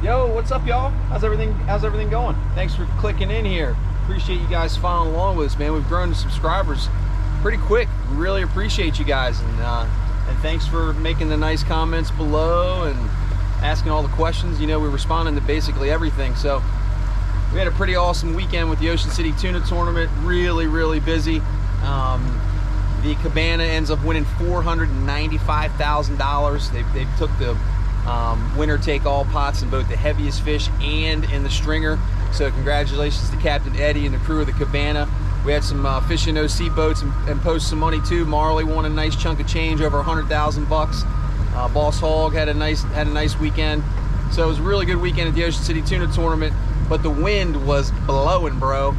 Yo, what's up, y'all? How's everything going? Thanks for clicking in here. Appreciate you guys following along with us, man. We've grown to subscribers pretty quick. We really appreciate you guys, and thanks for making the nice comments below and asking all the questions. You know, we're responding to basically everything. So we had a pretty awesome weekend with the Ocean City Tuna Tournament. Really busy. The cabana ends up winning $495,000. They took the winner take all pots in both the heaviest fish and in the stringer. So congratulations to Captain Eddie and the crew of the cabana. We had some fish in those sea boats and posted some money too. Marley won a nice chunk of change, over 100,000 bucks. Boss Hog had a nice weekend. So it was a really good weekend at the Ocean City Tuna Tournament, but the wind was blowing, bro.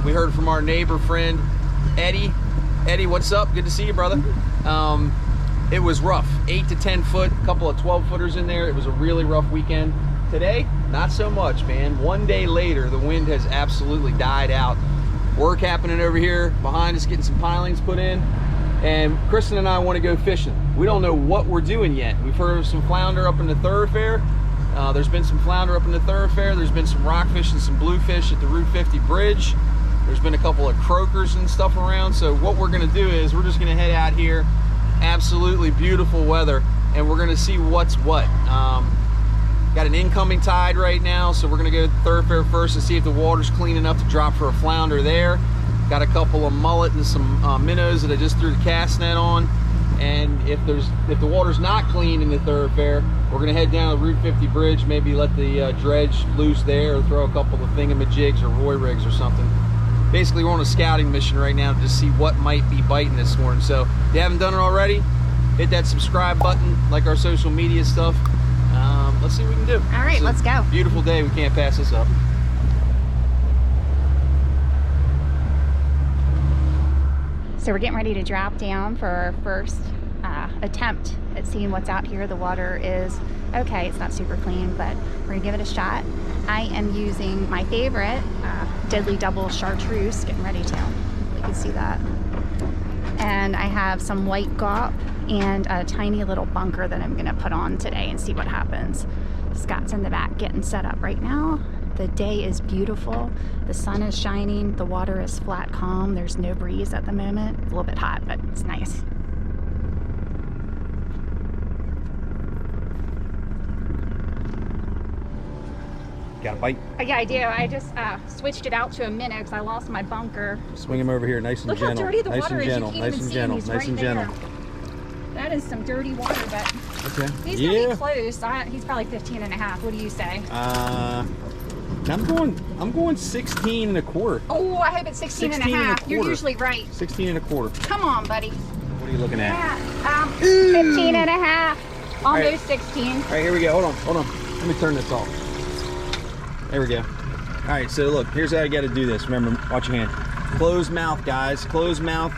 We heard from our neighbor friend Eddie. Eddie, what's up? Good to see you, brother. It was rough, 8 to 10 foot, a couple of 12 footers in there. It was a really rough weekend. Today, not so much, man. One day later, the wind has absolutely died out. Work happening over here behind us, getting some pilings put in. And Kristen and I want to go fishing. We don't know what we're doing yet. We've heard of some flounder up in the Thorofare. There's been some flounder up in the Thorofare. There's been some rockfish and some bluefish at the Route 50 bridge. There's been a couple of croakers and stuff around. So what we're gonna do is we're just gonna head out here. Absolutely beautiful weather, and we're gonna see what's what. Got an incoming tide right now, so we're gonna go to Thorofare first and see if the water's clean enough to drop for a flounder there. Got a couple of mullet and some minnows that I just threw the cast net on. And if the water's not clean in the Thorofare, we're gonna head down the Route 50 bridge, maybe let the dredge loose there, or throw a couple of thingamajigs or Roy rigs or something. Basically, we're on a scouting mission right now to see what might be biting this morning. So if you haven't done it already, hit that subscribe button, like our social media stuff. Let's see what we can do. All right, let's go. Beautiful day. We can't pass this up. So we're getting ready to drop down for our first attempt at seeing what's out here. The water is okay. It's not super clean, but we're gonna give it a shot. I am using my favorite Deadly Double chartreuse, getting ready to. You can see that. And I have some white gaup and a tiny little bunker that I'm gonna put on today and see what happens. Scott's in the back getting set up right now. The day is beautiful. The sun is shining. The water is flat calm. There's no breeze at the moment. It's a little bit hot, but it's nice. Got a bite? Yeah, I do. I just switched it out to a minnow because I lost my bunker. Swing him over here, nice and Look gentle. how dirty the water is. You can't nice even and see gentle, him. He's nice right and there. gentle. That is some dirty water, but Okay. he's gonna be close. He's probably 15 and a half. What do you say? I'm going 16 and a quarter. Oh, I hope it's 16 and a half. You're usually right. 16 and a quarter. Come on, buddy. What are you looking at? Yeah, 15 and a half. Almost right. 16. All right, here we go. Hold on. Let me turn this off. There we go. All right, so look, here's how you got to do this. Remember, watch your hand. Closed mouth, guys. Closed mouth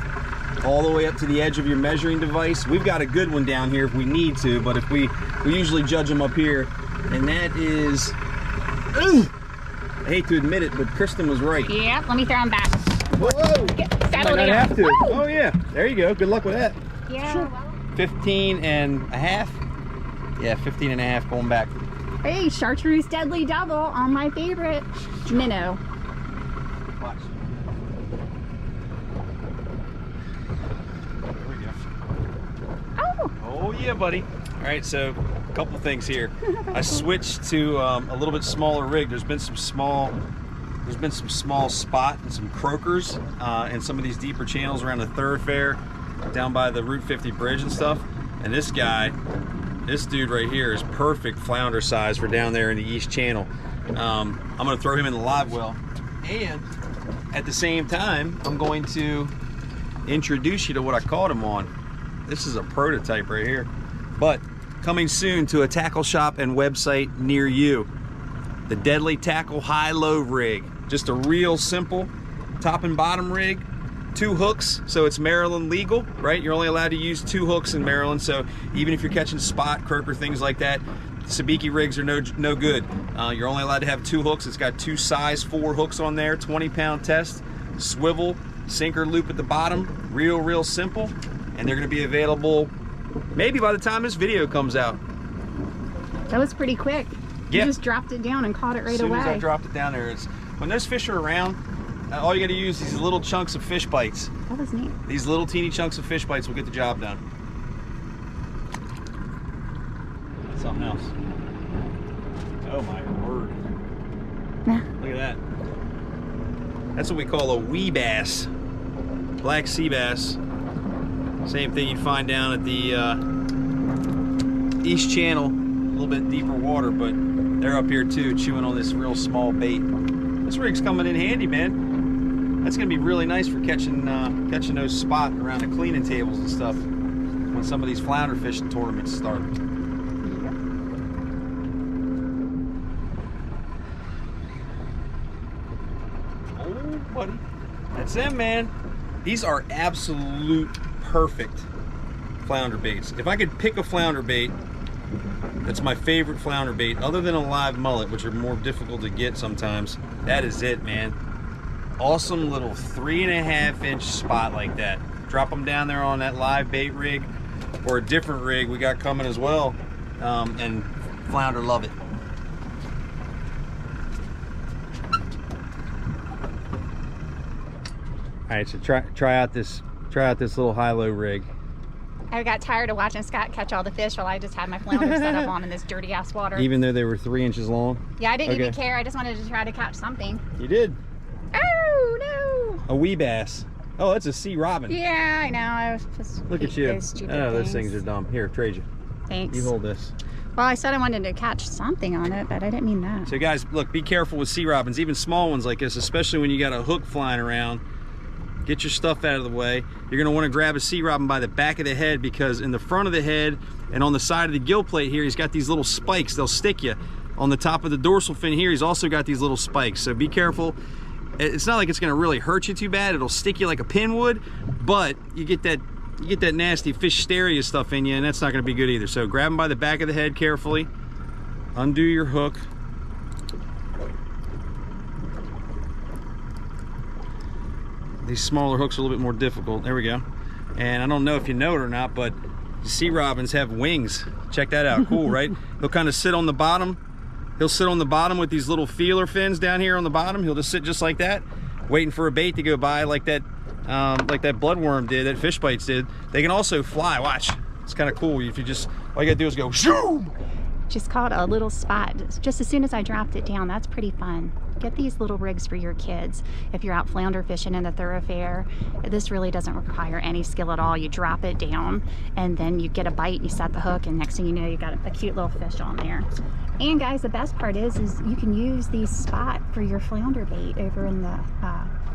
all the way up to the edge of your measuring device. We've got a good one down here if we need to, but if we usually judge them up here, and that is, I hate to admit it, but Kristen was right. Yeah, let me throw him back. Whoa! Settle I down. have to. Woo! Oh yeah, there you go. Good luck with that. Yeah, Sure. well. 15 and a half. Yeah, 15 and a half going back. Hey, chartreuse Deadly Double on my favorite minnow. Watch. There we go. Oh! Oh yeah, buddy. All right, so a couple things here. I switched to a little bit smaller rig. There's been some small spot and some croakers and some of these deeper channels around the Thorofare, down by the Route 50 bridge and stuff. And this dude right here is perfect flounder size for down there in the East Channel. I'm gonna throw him in the live well, and at the same time, I'm going to introduce you to what I caught him on. This is a prototype right here, but coming soon to a tackle shop and website near you. The Deadly Tackle High-Low rig. Just a real simple top and bottom rig. 2 hooks, so it's Maryland legal, right? You're only allowed to use 2 hooks in Maryland, so even if you're catching spot, croaker, things like that, sabiki rigs are no good. You're only allowed to have 2 hooks. It's got 2 size 4 hooks on there, 20-pound test, swivel, sinker loop at the bottom, real simple, and they're gonna be available maybe by the time this video comes out. That was pretty quick. You Yeah. just dropped it down and caught it right As soon away. as I dropped it down there, it's when those fish are around, all you got to use is these little chunks of fish bites. That was neat. These little teeny chunks of fish bites will get the job done. Something else. Oh my word. Nah. Look at that. That's what we call a wee bass. Black sea bass. Same thing you'd find down at the East Channel. A little bit deeper water, but they're up here too, chewing on this real small bait. This rig's coming in handy, man. That's gonna be really nice for catching those spot around the cleaning tables and stuff when some of these flounder fishing tournaments start. Oh, buddy. That's them, man. These are absolute perfect flounder baits. If I could pick a flounder bait, that's my favorite flounder bait, other than a live mullet, which are more difficult to get sometimes, that is it, man. Awesome little 3.5-inch spot like that. Drop them down there on that live bait rig or a different rig we got coming as well, and flounder love it. All right, so try out this little high-low rig. I got tired of watching Scott catch all the fish while I just had my flounder set up on in this dirty ass water. Even though they were 3 inches long? Yeah, I didn't even care. I just wanted to try to catch something. You did. Oh no! A wee bass. Oh, that's a sea robin. Yeah, I know. I was just Look at you. those stupid Those things are dumb. Here, trade you. Thanks. You hold this. Well, I said I wanted to catch something on it, but I didn't mean that. So guys, look, be careful with sea robins, even small ones like this, especially when you got a hook flying around. Get your stuff out of the way. You're gonna wanna grab a sea robin by the back of the head, because in the front of the head and on the side of the gill plate here, he's got these little spikes. They'll stick you. On the top of the dorsal fin here, he's also got these little spikes. So be careful. It's not like it's gonna really hurt you too bad. It'll stick you like a pin would, but you get that nasty fish stereo stuff in you, and that's not gonna be good either. So grab him by the back of the head carefully. Undo your hook. These smaller hooks are a little bit more difficult. There we go. And I don't know if you know it or not, but sea robins have wings. Check that out. Cool, right? They'll kind of sit on the bottom. He'll sit on the bottom with these little feeler fins down here on the bottom. He'll just sit just like that, waiting for a bait to go by, like that bloodworm did, that fish bites did. They can also fly. Watch. It's kind of cool. If you just, all you gotta do is go shoom. Just caught a little spot just as soon as I dropped it down. That's pretty fun. Get these little rigs for your kids. If you're out flounder fishing in the Thorofare, this really doesn't require any skill at all. You drop it down and then you get a bite, you set the hook, and next thing you know, you got a cute little fish on there. And guys, the best part is you can use these spot for your flounder bait over in the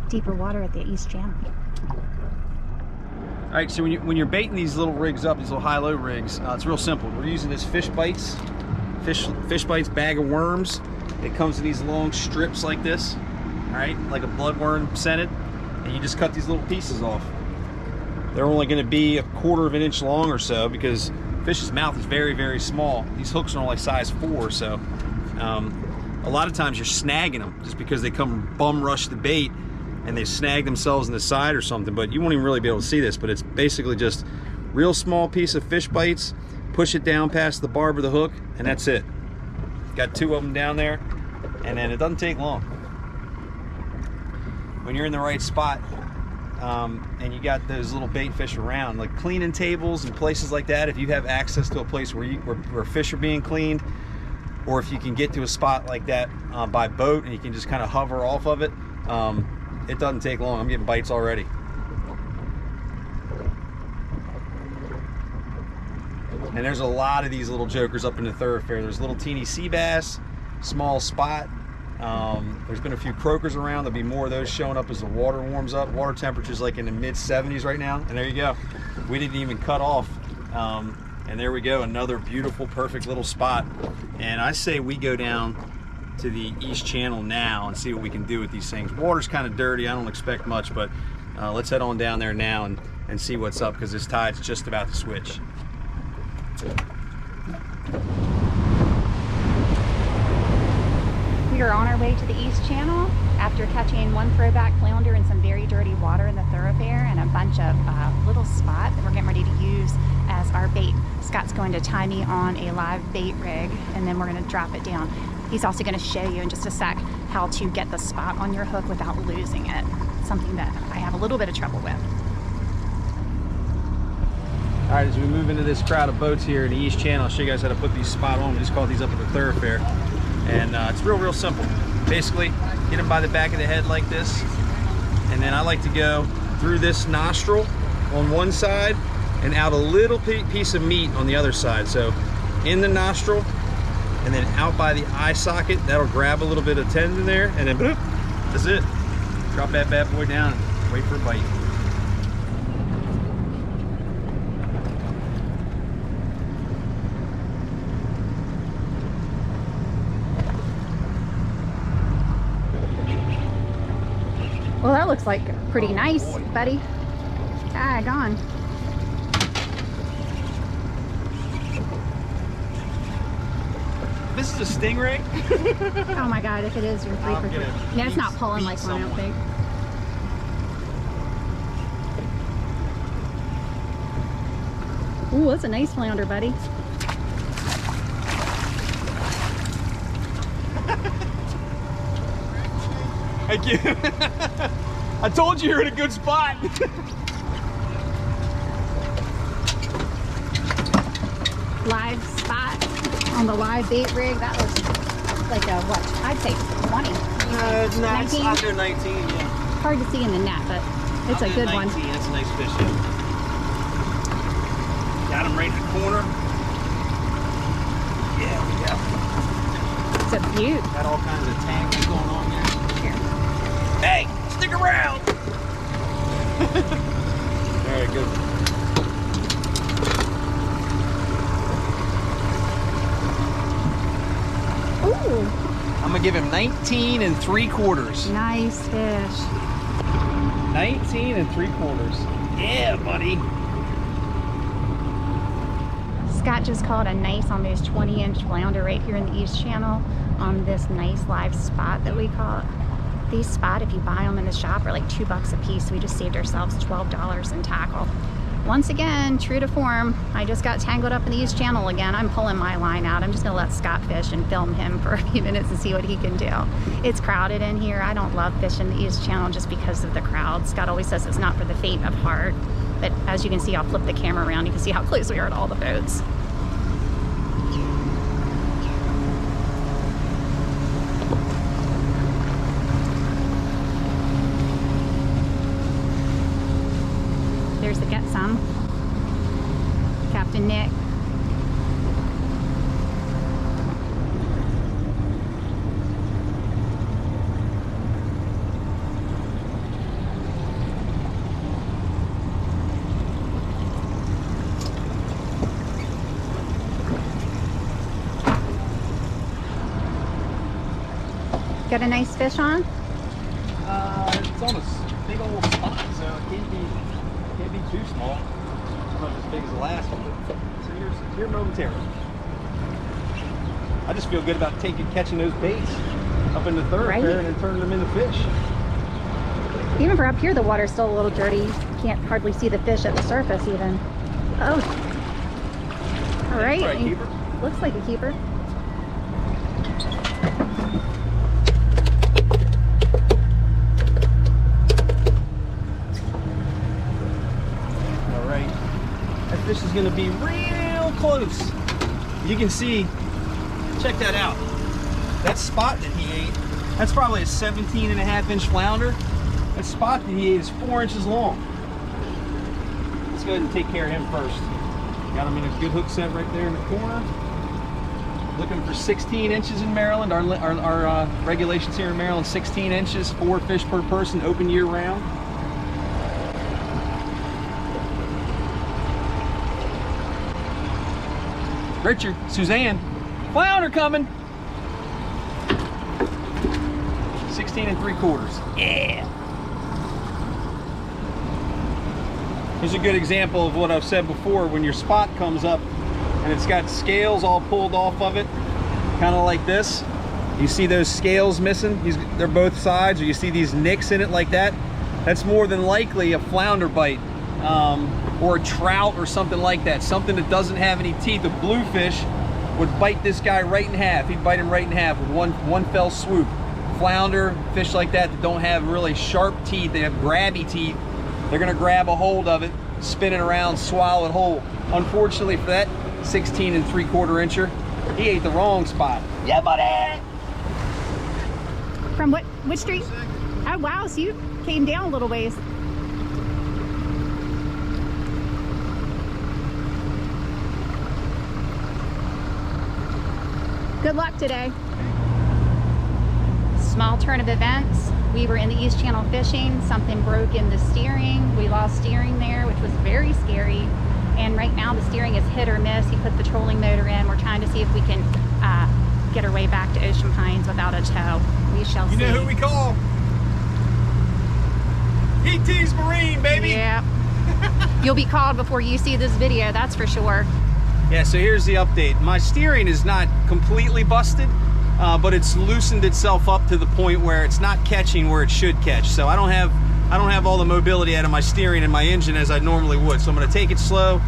deeper water at the East Channel. All right, so when you're baiting these little rigs up, these little high-low rigs, it's real simple. We're using this fish bites bag of worms. It comes in these long strips like this, all right, like a bloodworm scented, and you just cut these little pieces off. They're only going to be 1/4 of an inch long or so, because fish's mouth is very, very small. These hooks are only size 4, so a lot of times you're snagging them just because they come bum rush the bait and they snag themselves in the side or something, but you won't even really be able to see this, but it's basically just real small piece of fish bites, push it down past the barb of the hook, and that's it. Got 2 of them down there, and then it doesn't take long. When you're in the right spot, and you got those little bait fish around, like cleaning tables and places like that, if you have access to a place where fish are being cleaned, or if you can get to a spot like that by boat and you can just kind of hover off of it, it doesn't take long. I'm getting bites already. And there's a lot of these little jokers up in the Thorofare. There's little teeny sea bass, small spot. There's been a few croakers around. There'll be more of those showing up as the water warms up. Water temperature's like in the mid-70s right now. And there you go. We didn't even cut off. And there we go, another beautiful, perfect little spot. And I say we go down to the East Channel now and see what we can do with these things. Water's kind of dirty. I don't expect much, but let's head on down there now and see what's up, because this tide's just about to switch. We are on our way to the East Channel after catching 1 throwback flounder in some very dirty water in the Thorofare and a bunch of little spot that we're getting ready to use as our bait. Scott's going to tie me on a live bait rig, and then we're going to drop it down. He's also going to show you in just a sec how to get the spot on your hook without losing it. Something that I have a little bit of trouble with. All right, as we move into this crowd of boats here in the East Channel, I'll show you guys how to put these spot on. We just call these up at the Thorofare. And it's real simple. Basically, get them by the back of the head like this. And then I like to go through this nostril on one side and out a little piece of meat on the other side. So in the nostril and then out by the eye socket. That'll grab a little bit of tendon there, and then boop, that's it. Drop that bad boy down and wait for a bite. Well, that looks like pretty nice, buddy. Daggone. This is a stingray? Oh my God, if it is, you're 3 for 3. Yeah, it's not pulling like one, I don't think. Ooh, that's a nice flounder, buddy. Thank you. I told you you're in a good spot. Live spot on the live bait rig. That was like a, what? I'd say 20. No, 19? Under 19, yeah. Hard to see in the net, but it's a good 19, one. That's a nice fish, yeah. Got him right in the corner. Yeah, we got him. It's a beaut. Got all kinds of tangles going on there. Here. Hey, stick around. All right, good. Ooh. I'm gonna give him 19 3/4. Nice fish. 19 3/4. Yeah, buddy. Scott just caught a nice almost 20-inch flounder right here in the East Channel on this nice live spot that we caught. These spot, if you buy them in the shop, are like $2 a piece. We just saved ourselves $12 in tackle. Once again, true to form, I just got tangled up in the East Channel again. I'm pulling my line out. I'm just gonna let Scott fish and film him for a few minutes and see what he can do. It's crowded in here. I don't love fishing the East Channel just because of the crowd. Scott always says it's not for the faint of heart. But as you can see, I'll flip the camera around. You can see how close we are to all the boats. There's the get some. Captain Nick. Got a nice fish on? It's on a big old spot, so it can't be too small. I don't know if it's as big as the last one, but so here's here momentarily. I just feel good about catching those baits up in the Thorofare and then turning them into fish. Even for up here, the water's still a little dirty. You can't hardly see the fish at the surface even. Oh. All right. Right, keeper? Looks like a keeper. This is going to be real close. You can see, check that out. That spot that he ate, that's probably a 17.5-inch flounder. That spot that he ate is 4 inches long. Let's go ahead and take care of him first. Got him in a good hook set right there in the corner. Looking for 16 inches in Maryland. Our regulations here in Maryland, 16 inches, 4 fish per person, open year round. Richard, Suzanne, flounder coming. 16 3/4. Yeah. Here's a good example of what I've said before. When your spot comes up and it's got scales all pulled off of it, kind of like this. You see those scales missing? They're both sides, or you see these nicks in it like that. That's more than likely a flounder bite. Or a trout or something like that, something that doesn't have any teeth. A bluefish would bite this guy right in half. He'd bite him right in half with one fell swoop. Flounder, fish like that don't have really sharp teeth, they have grabby teeth. They're gonna grab a hold of it, spin it around, swallow it whole. Unfortunately for that 16 3/4 incher, he ate the wrong spot. Yeah, buddy! From which street? Oh wow, so you came down a little ways. Good luck today. Small turn of events. We were in the East Channel fishing. Something broke in the steering. We lost steering there, which was very scary. And right now the steering is hit or miss. He put the trolling motor in. We're trying to see if we can get our way back to Ocean Pines without a tow. We shall see. You know who we call? ET's Marine, baby! Yeah. You'll be called before you see this video, that's for sure. Yeah, so here's the update. My steering is not completely busted, but it's loosened itself up to the point where it's not catching where it should catch. So I don't have all the mobility out of my steering and my engine as I normally would. So I'm gonna take it slow.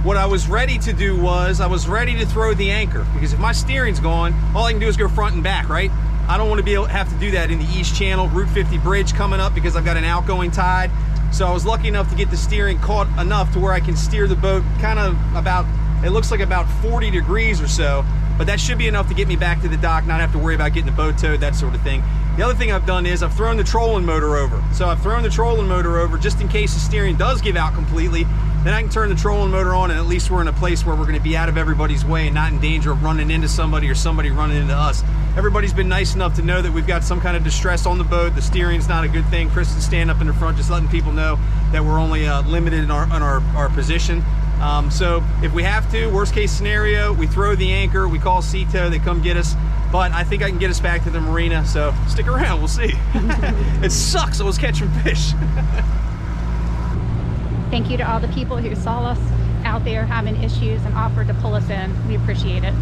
What I was ready to do was, I was ready to throw the anchor, because if my steering's gone, all I can do is go front and back, right? I don't want to have to do that in the East Channel, Route 50 bridge coming up, because I've got an outgoing tide. So I was lucky enough to get the steering caught enough to where I can steer the boat kind of about, it looks like about 40 degrees or so, but that should be enough to get me back to the dock, not have to worry about getting the boat towed, that sort of thing. The other thing I've done is I've thrown the trolling motor over. So I've thrown the trolling motor over just in case the steering does give out completely. Then I can turn the trolling motor on, and at least we're in a place where we're going to be out of everybody's way and not in danger of running into somebody or somebody running into us. Everybody's been nice enough to know that we've got some kind of distress on the boat. The steering's not a good thing. Chris is standing up in the front just letting people know that we're only limited in our position. So if we have to, worst case scenario, we throw the anchor, we call Cito, they come get us. But I think I can get us back to the marina, so stick around, we'll see. It sucks, I was catching fish. Thank you to all the people who saw us out there having issues and offered to pull us in. We appreciate it.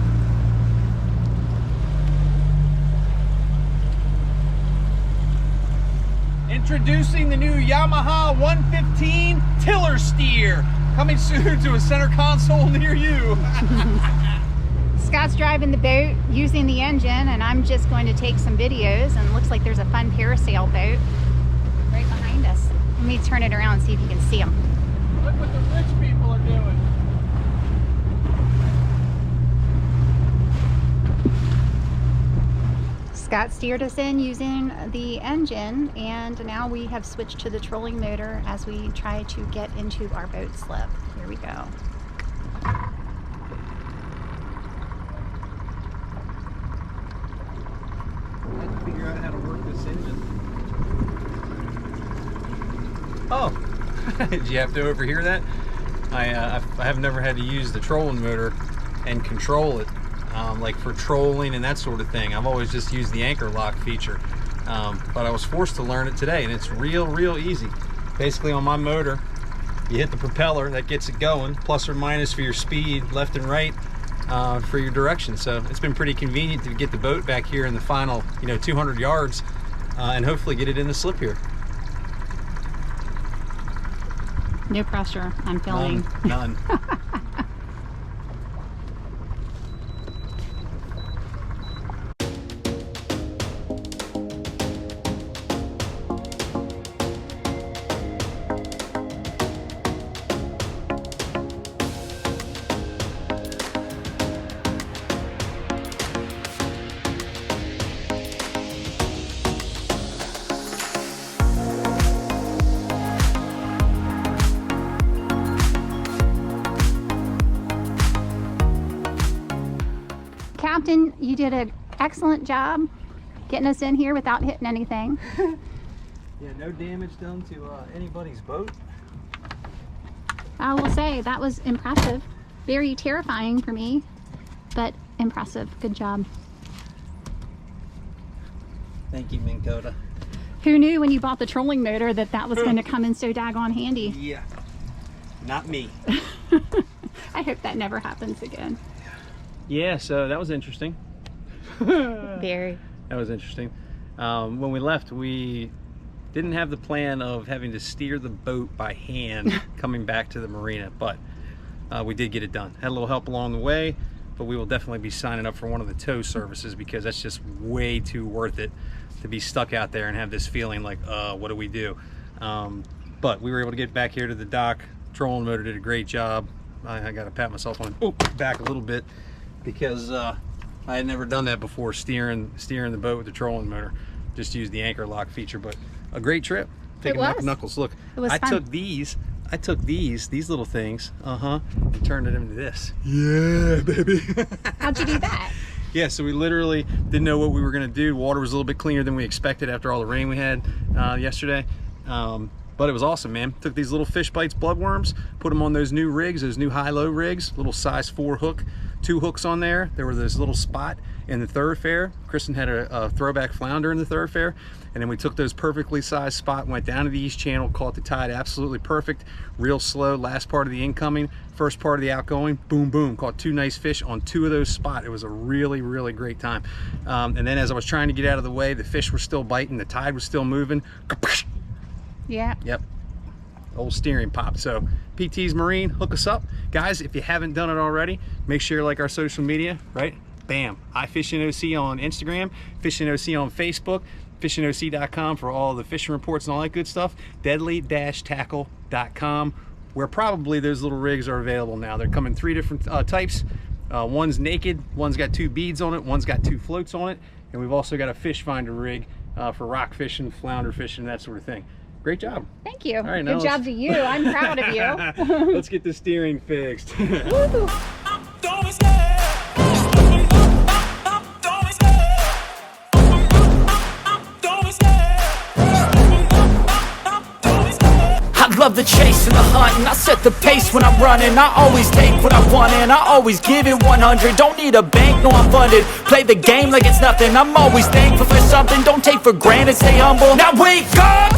Introducing the new Yamaha 115 tiller steer. Coming soon to a center console near you. Scott's driving the boat using the engine, and I'm just going to take some videos, and it looks like there's a fun parasail boat right behind us. Let me turn it around and see if you can see them. Look what the rich people are doing. Scott steered us in using the engine, and now we have switched to the trolling motor as we try to get into our boat slip. Here we go. Figure out how to work this engine. Oh, did you have to overhear that? I have never had to use the trolling motor and control it, like for trolling and that sort of thing. I've always just used the anchor lock feature, but I was forced to learn it today, and it's real easy. Basically on my motor, you hit the propeller, that gets it going, plus or minus for your speed, left and right, for your direction. So it's been pretty convenient to get the boat back here in the final 200 yards and hopefully get it in the slip here. No pressure, I'm feeling. None. Captain, you did an excellent job getting us in here without hitting anything. Yeah, no damage done to anybody's boat. I will say that was impressive. Very terrifying for me, but impressive. Good job. Thank you, Minn Kota. Who knew when you bought the trolling motor that that was going to come in so daggone handy? Yeah, not me. I hope that never happens again. Yeah, so that was interesting. Very. That was interesting. When we left, we didn't have the plan of having to steer the boat by hand coming back to the marina, but we did get it done. Had a little help along the way. but we will definitely be signing up for one of the tow services because that's just way too worth it to be stuck out there and have this feeling like, what do we do? But we were able to get back here to the dock. Trolling motor did a great job. I got to pat myself on back a little bit because I had never done that before, steering the boat with the trolling motor. Just used the anchor lock feature, but a great trip. Taking knuckles. Look, I took these little things, and turned it into this. Yeah, baby. How'd you do that? Yeah, so we literally didn't know what we were gonna do. Water was a little bit cleaner than we expected after all the rain we had yesterday. But it was awesome, man. Took these little fish bites, bloodworms, put them on those new rigs, those new high-low rigs, little size 4 hook, 2 hooks on there. There were this little spot in the Thorofare. Kristen had a throwback flounder in the Thorofare, and then we took those perfectly sized spot, went down to the east channel, caught the tide absolutely perfect, real slow, last part of the incoming, first part of the outgoing, boom, boom, caught 2 nice fish on 2 of those spots. It was a really, really great time. And then as I was trying to get out of the way, the fish were still biting, the tide was still moving. Yeah. Yep. Old steering pop. So PT's Marine, hook us up. Guys, if you haven't done it already, make sure you like our social media, right? Bam. iFishingOC on Instagram, FishingOC on Facebook, fishingoc.com for all the fishing reports and all that good stuff. Deadly-tackle.com, where probably those little rigs are available now. They're coming 3 different types. One's naked, one's got 2 beads on it, one's got 2 floats on it, and we've also got a fish finder rig for rock fishing, flounder fishing, that sort of thing. Great job. Thank you. All right, good job to you. I'm proud of you. Let's get the steering fixed. Woo. I love the chase and the hunt, and I set the pace when I'm running. I always take what I want and I always give it 100. Don't need a bank, no I'm funded. Play the game like it's nothing. I'm always thankful for something. Don't take for granted, stay humble. Now wake up!